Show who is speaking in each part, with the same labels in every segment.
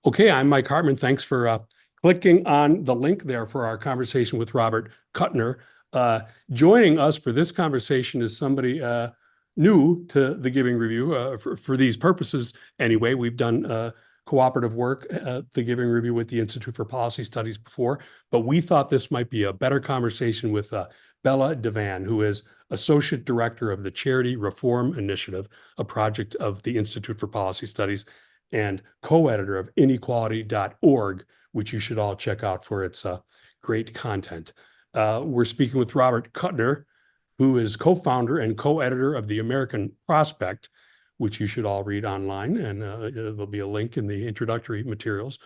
Speaker 1: Okay, I'm Mike Hartmann. Thanks for clicking on the link there for our conversation with Robert Kuttner. Joining us for this conversation is somebody new to the Giving Review for these purposes. Anyway, we've done cooperative work at the Giving Review with the Institute for Policy Studies before, but we thought this might be a better conversation with Bella DeVaan, who is Associate Director of the Charity Reform Initiative, a project of the Institute for Policy Studies, and co-editor of inequality.org, which you should all check out for its great content. We're speaking with Robert Kuttner, who is co-founder and co-editor of The American Prospect, which you should all read online, and there'll be a link in the introductory materials.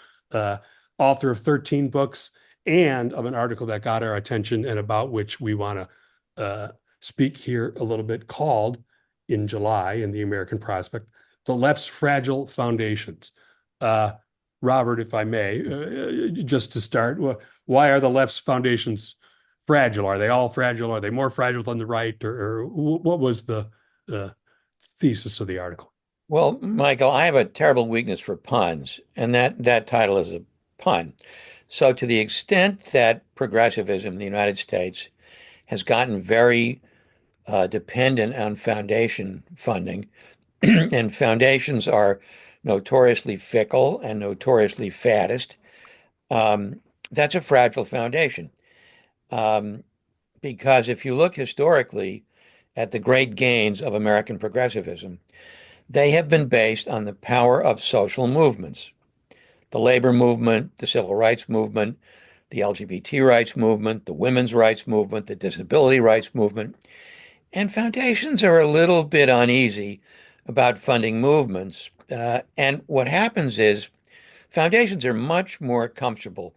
Speaker 1: Author of 13 books and of an article that got our attention and about which we want to speak here a little bit, called in July in The American Prospect, The Left's Fragile Foundations. Robert, if I may, just to start, why are the left's foundations fragile? Are they all fragile? Are they more fragile than the right? Or what was the thesis of the article?
Speaker 2: Well, Michael, I have a terrible weakness for puns, and that title is a pun. So, to the extent that progressivism in the United States has gotten very dependent on foundation funding, and foundations are notoriously fickle and notoriously faddist, that's a fragile foundation. Um, because if you look historically at the great gains of American progressivism, they have been based on the power of social movements. The labor movement, the civil rights movement, the LGBT rights movement, the women's rights movement, the disability rights movement. And foundations are a little bit uneasy about funding movements. And what happens is foundations are much more comfortable,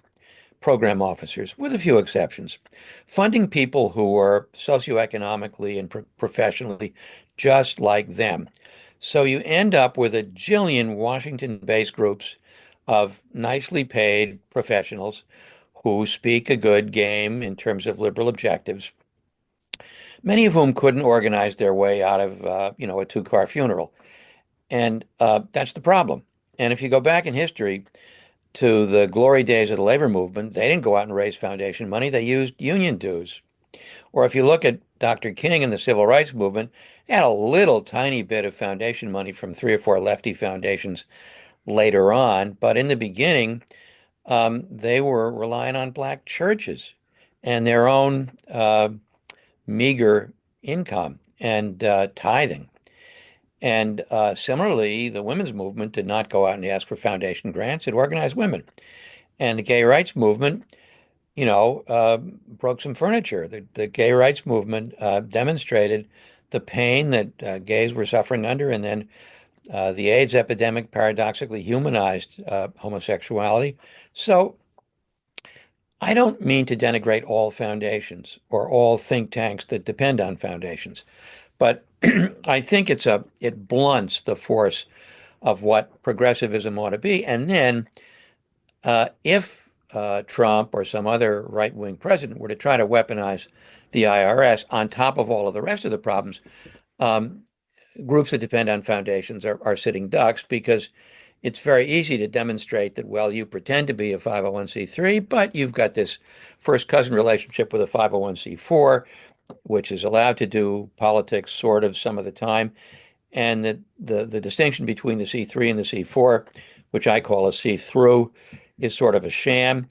Speaker 2: program officers, with a few exceptions, funding people who are socioeconomically and professionally just like them. So you end up with a jillion Washington-based groups of nicely paid professionals who speak a good game in terms of liberal objectives, many of whom couldn't organize their way out of, a two-car funeral. And that's the problem. And if you go back in history to the glory days of the labor movement, they didn't go out and raise foundation money. They used union dues. Or if you look at Dr. King and the civil rights movement, they had a little tiny bit of foundation money from three or four lefty foundations later on. But in the beginning, they were relying on black churches and their own meager income and tithing. And similarly, the women's movement did not go out and ask for foundation grants. It organized women. And the gay rights movement, broke some furniture. The gay rights movement demonstrated the pain that gays were suffering under. And then the AIDS epidemic paradoxically humanized homosexuality. So I don't mean to denigrate all foundations or all think tanks that depend on foundations, but I think it blunts the force of what progressivism ought to be. And then if Trump or some other right-wing president were to try to weaponize the IRS on top of all of the rest of the problems, um, groups that depend on foundations are sitting ducks because it's very easy to demonstrate that, well, you pretend to be a 501c3, but you've got this first cousin relationship with a 501c4, which is allowed to do politics sort of some of the time. And the distinction between the C3 and the C4, which I call a see-through, is sort of a sham.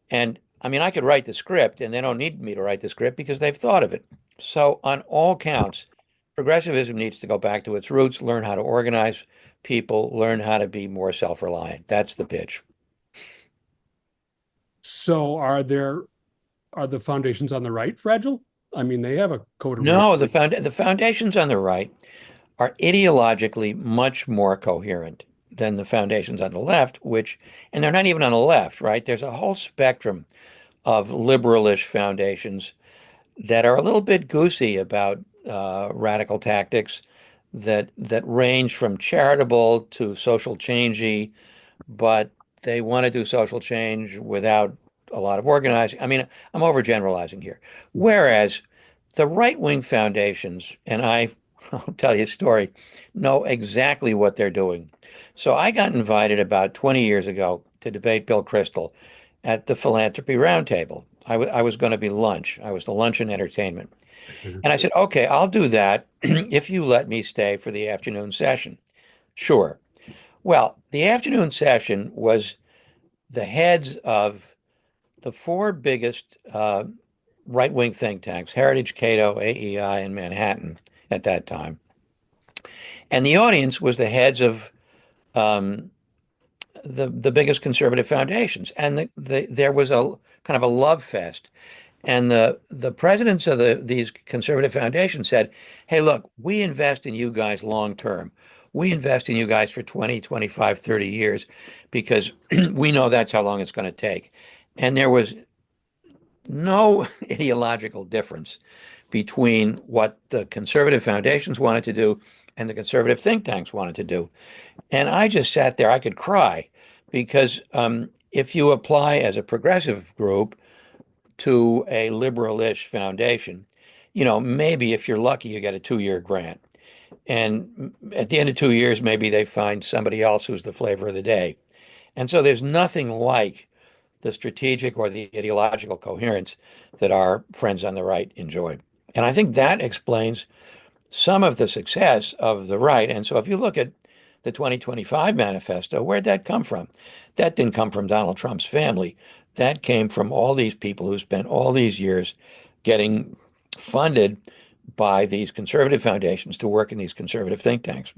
Speaker 2: And I mean, I could write the script, and they don't need me to write the script because they've thought of it. So, on all counts, progressivism needs to go back to its roots, learn how to organize people, learn how to be more self-reliant. That's the pitch.
Speaker 1: So are the foundations on the right fragile? I mean, they have a code of
Speaker 2: No,
Speaker 1: reality.
Speaker 2: the foundations on the right are ideologically much more coherent than the foundations on the left, and they're not even on the left, right? There's a whole spectrum of liberalish foundations that are a little bit goosey about radical tactics that range from charitable to social changey, but they want to do social change without a lot of organizing. I mean, I'm overgeneralizing here. Whereas the right-wing foundations, and I I'll tell you a story, know exactly what they're doing. So I got invited about 20 years ago to debate Bill Kristol at the Philanthropy Roundtable. I was going to be lunch. I was the lunch and entertainment. And I said, okay, I'll do that if you let me stay for the afternoon session. Sure. Well, the afternoon session was the heads of the four biggest right-wing think tanks, Heritage, Cato, AEI, and Manhattan at that time. And the audience was the heads of um, the biggest conservative foundations. And there was a kind of a love fest. And the presidents of these conservative foundations said, hey, look, we invest in you guys long term. We invest in you guys for 20, 25, 30 years because we know that's how long it's going to take. And there was no ideological difference between what the conservative foundations wanted to do and the conservative think tanks wanted to do. And I just sat there, I could cry because if you apply as a progressive group to a liberal-ish foundation, maybe if you're lucky, you get a 2-year grant. And at the end of 2 years, maybe they find somebody else who's the flavor of the day. And so there's nothing like the strategic or the ideological coherence that our friends on the right enjoy. And I think that explains some of the success of the right. And so if you look at the 2025 manifesto, where'd that come from? That didn't come from Donald Trump's family. That came from all these people who spent all these years getting funded by these conservative foundations to work in these conservative think tanks.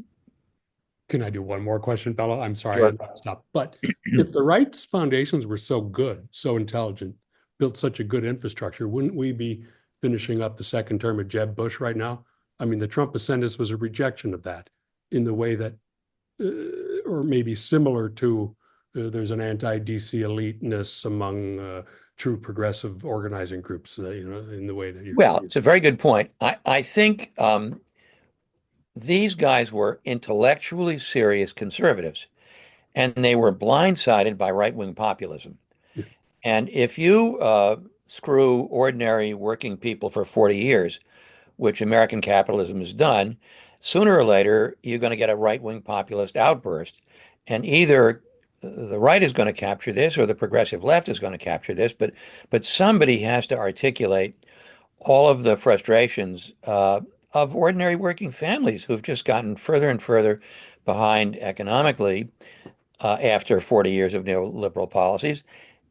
Speaker 1: Can I do one more question, Bella? I'm sorry,
Speaker 2: Sure.
Speaker 1: I'm not stop. But if the right's foundations were so good, so intelligent, built such a good infrastructure, wouldn't we be finishing up the second term of Jeb Bush right now? I mean, the Trump ascendance was a rejection of that in the way that, or maybe similar to, there's an anti-DC eliteness among true progressive organizing groups, in the way that you.
Speaker 2: Well, it's a very good point. I think these guys were intellectually serious conservatives, and they were blindsided by right-wing populism. And if you screw ordinary working people for 40 years, which American capitalism has done, sooner or later you're going to get a right-wing populist outburst. And either the right is going to capture this or the progressive left is going to capture this, but somebody has to articulate all of the frustrations of ordinary working families who've just gotten further and further behind economically after 40 years of neoliberal policies.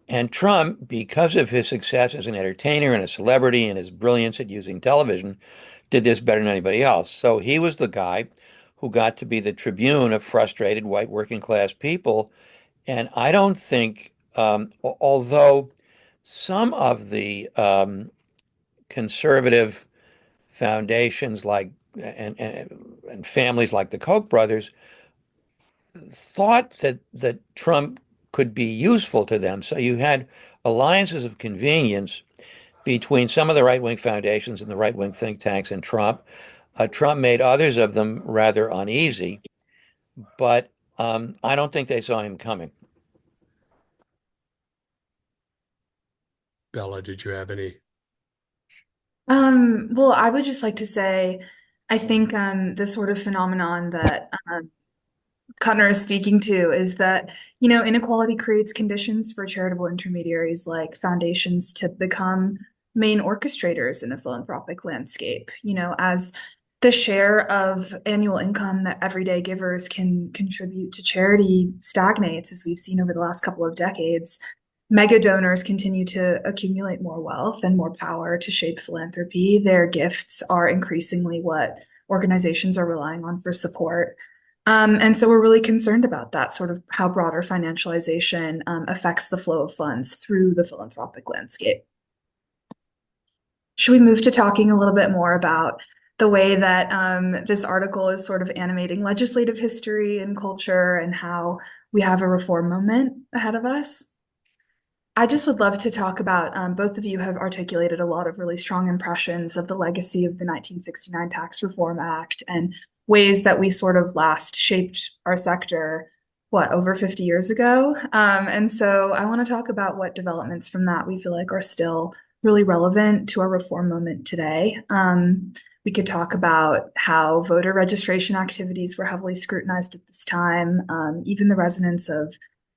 Speaker 2: And Trump, because of his success as an entertainer and a celebrity and his brilliance at using television, did this better than anybody else. So he was the guy who got to be the tribune of frustrated white working class people. And I don't think, although some of the conservative foundations like and families like the Koch brothers thought that Trump could be useful to them. So you had alliances of convenience between some of the right-wing foundations and the right-wing think tanks and Trump. Trump made others of them rather uneasy, but I don't think they saw him coming.
Speaker 1: Bella, did you have any?
Speaker 3: Well, I would just like to say, I think the sort of phenomenon that Kuttner is speaking to is that, inequality creates conditions for charitable intermediaries like foundations to become main orchestrators in the philanthropic landscape. As the share of annual income that everyday givers can contribute to charity stagnates, as we've seen over the last couple of decades, mega donors continue to accumulate more wealth and more power to shape philanthropy. Their gifts are increasingly what organizations are relying on for support. And so we're really concerned about that, sort of how broader financialization affects the flow of funds through the philanthropic landscape. Should we move to talking a little bit more about the way that this article is sort of animating legislative history and culture and how we have a reform moment ahead of us? I just would love to talk about, both of you have articulated a lot of really strong impressions of the legacy of the 1969 Tax Reform Act and ways that we sort of last shaped our sector, over 50 years ago. And so I want to talk about what developments from that we feel like are still really relevant to our reform moment today. We could talk about how voter registration activities were heavily scrutinized at this time, even the resonance of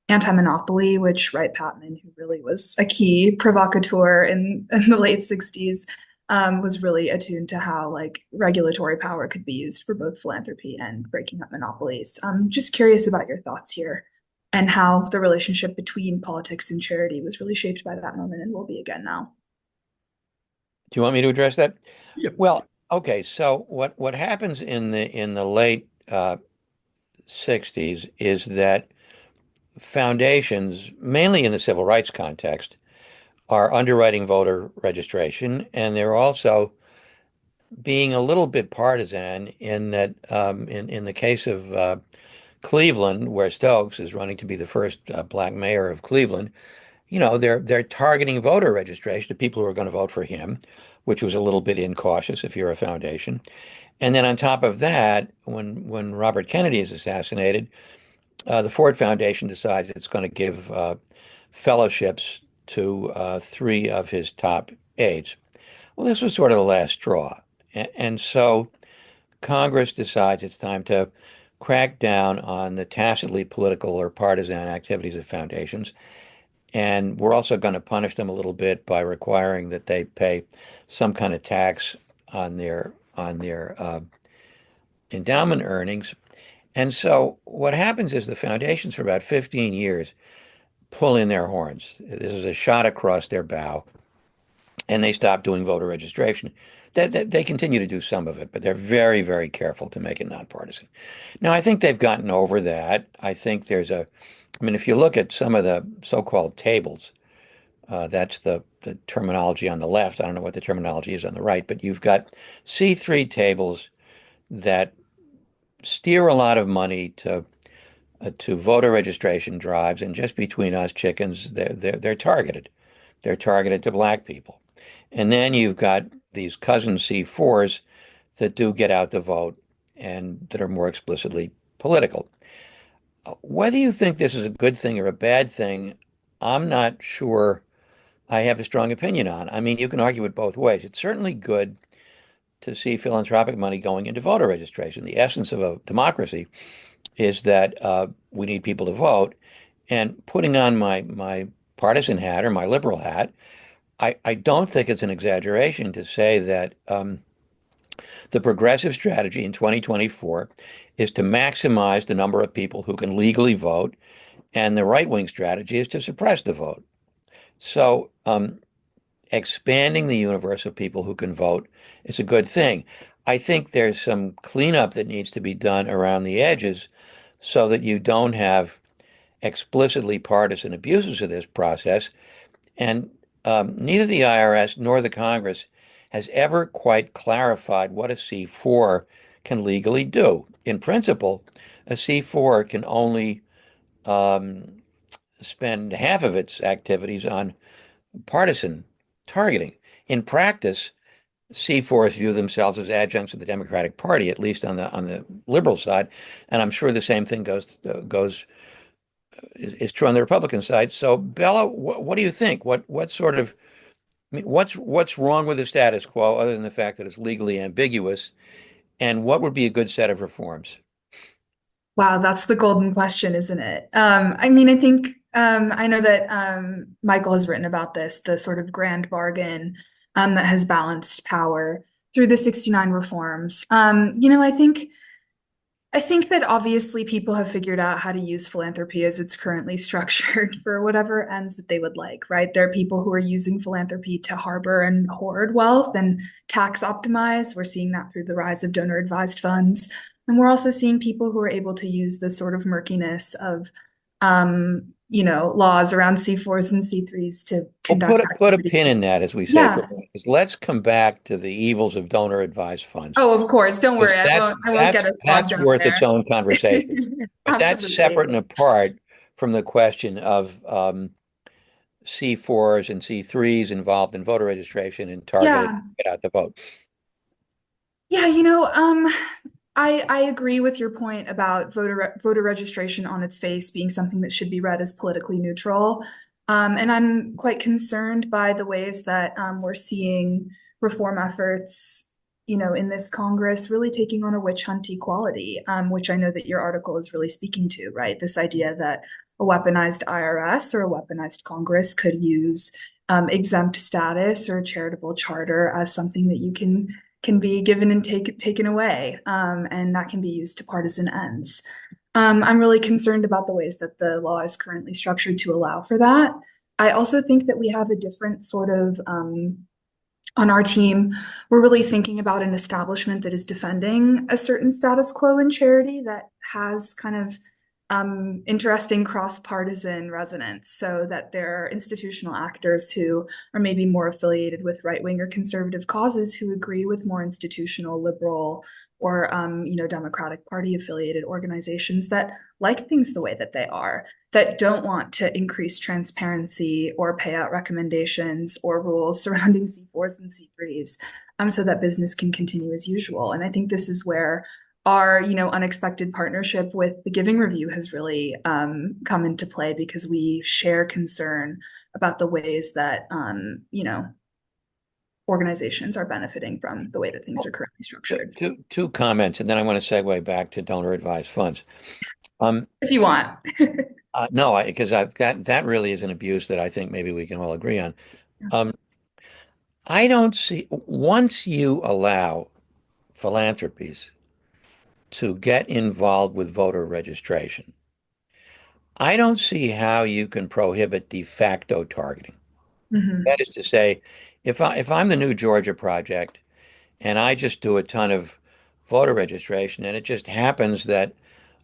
Speaker 3: anti-monopoly, which Wright Patman, who really was a key provocateur in the late 60s, was really attuned to how like regulatory power could be used for both philanthropy and breaking up monopolies. I'm just curious about your thoughts here and how the relationship between politics and charity was really shaped by that moment and will be again now.
Speaker 2: Do you want me to address that?
Speaker 1: Yep.
Speaker 2: Well, okay. So what happens in the late 60s is that foundations, mainly in the civil rights context, are underwriting voter registration, and they're also being a little bit partisan in that in the case of Cleveland, where Stokes is running to be the first black mayor of Cleveland, you know, they're targeting voter registration to people who are going to vote for him, which was a little bit incautious if you're a foundation. And then on top of that, when Robert Kennedy is assassinated, the Ford Foundation decides it's going to give fellowships to three of his top aides. Well, this was sort of the last straw. And so Congress decides it's time to crack down on the tacitly political or partisan activities of foundations. And we're also going to punish them a little bit by requiring that they pay some kind of tax on their endowment earnings. And so what happens is the foundations for about 15 years pull in their horns. This is a shot across their bow, and they stop doing voter registration. They continue to do some of it, but they're very, very careful to make it nonpartisan. Now, I think they've gotten over that. I think I mean, if you look at some of the so-called tables, that's the terminology on the left. I don't know what the terminology is on the right, but you've got C3 tables that steer a lot of money to voter registration drives, and just between us chickens, they're targeted. They're targeted to black people. And then you've got these cousin C4s that do get out the vote and that are more explicitly political. Whether you think this is a good thing or a bad thing, I'm not sure I have a strong opinion on. I mean, you can argue it both ways. It's certainly good to see philanthropic money going into voter registration. The essence of a democracy is that we need people to vote. And putting on my partisan hat or my liberal hat, I don't think it's an exaggeration to say that the progressive strategy in 2024 is to maximize the number of people who can legally vote, and the right-wing strategy is to suppress the vote. So expanding the universe of people who can vote is a good thing. I think there's some cleanup that needs to be done around the edges so that you don't have explicitly partisan abuses of this process. And neither the IRS nor the Congress has ever quite clarified what a C4 can legally do. In principle, a C4 can only spend half of its activities on partisan targeting. In practice, C4s view themselves as adjuncts of the Democratic Party, at least on the liberal side, and I'm sure the same thing is true on the Republican side. So, Bella, what do you think? What sort of I mean, what's wrong with the status quo other than the fact that it's legally ambiguous, and what would be a good set of reforms?
Speaker 3: Wow, that's the golden question, isn't it? I mean, I think I know that Michael has written about this, the sort of grand bargain that has balanced power through the 69 reforms. I think that obviously people have figured out how to use philanthropy as it's currently structured for whatever ends that they would like, right? There are people who are using philanthropy to harbor and hoard wealth and tax optimize. We're seeing that through the rise of donor advised funds. And we're also seeing people who are able to use the sort of murkiness of, laws around C4s and C3s to
Speaker 2: Well,
Speaker 3: conduct
Speaker 2: put a
Speaker 3: activity.
Speaker 2: pin in that, as we say, for
Speaker 3: Yeah.
Speaker 2: a minute. Let's come back to the evils of donor advised funds.
Speaker 3: Oh, of course. Don't worry.
Speaker 2: That's
Speaker 3: I won't get
Speaker 2: that's
Speaker 3: us bogged
Speaker 2: that's
Speaker 3: down
Speaker 2: worth its
Speaker 3: there.
Speaker 2: own conversation. But that's
Speaker 3: Absolutely.
Speaker 2: separate and apart from the question of C4s and C3s involved in voter registration and targeted
Speaker 3: Yeah.
Speaker 2: to get out the vote.
Speaker 3: Yeah, I agree with your point about voter registration on its face being something that should be read as politically neutral. And I'm quite concerned by the ways that we're seeing reform efforts, in this Congress really taking on a witch hunt equality, which I know that your article is really speaking to, right? This idea that a weaponized IRS or a weaponized Congress could use exempt status or charitable charter as something that you can be given and taken away, and that can be used to partisan ends. I'm really concerned about the ways that the law is currently structured to allow for that. I also think that we have a different sort of on our team, we're really thinking about an establishment that is defending a certain status quo in charity that has kind of interesting cross-partisan resonance, so that there are institutional actors who are maybe more affiliated with right-wing or conservative causes who agree with more institutional liberal or Democratic Party affiliated organizations that like things the way that they are, that don't want to increase transparency or pay out recommendations or rules surrounding C4s and C3s, so that business can continue as usual. And I think this is where our unexpected partnership with the Giving Review has really come into play, because we share concern about the ways that organizations are benefiting from the way that things are currently structured.
Speaker 2: Two comments, and then I want to segue back to donor advised funds.
Speaker 3: If you want.
Speaker 2: No, because that really is an abuse that I think maybe we can all agree on. I don't see, once you allow philanthropies to get involved with voter registration, I don't see how you can prohibit de facto targeting.
Speaker 3: Mhm.
Speaker 2: That is to say, if I'm the New Georgia Project and I just do a ton of voter registration, and it just happens that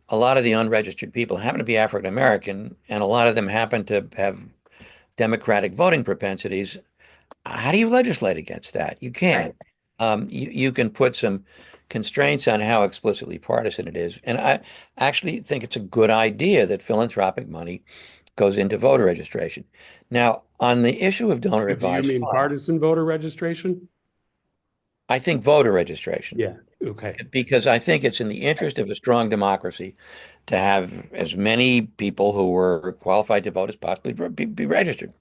Speaker 2: a lot of the unregistered people happen to be African American, and a lot of them happen to have Democratic voting propensities, how do you legislate against that? You can't.
Speaker 3: Right.
Speaker 2: You can put some constraints on how explicitly partisan it is. And I actually think it's a good idea that philanthropic money goes into voter registration. Now, on the issue of donor
Speaker 1: Do you
Speaker 2: advised
Speaker 1: mean
Speaker 2: funds,
Speaker 1: partisan voter registration?
Speaker 2: I think voter registration,
Speaker 1: Yeah. Okay.
Speaker 2: because I think it's in the interest of a strong democracy to have as many people who were qualified to vote as possibly be registered.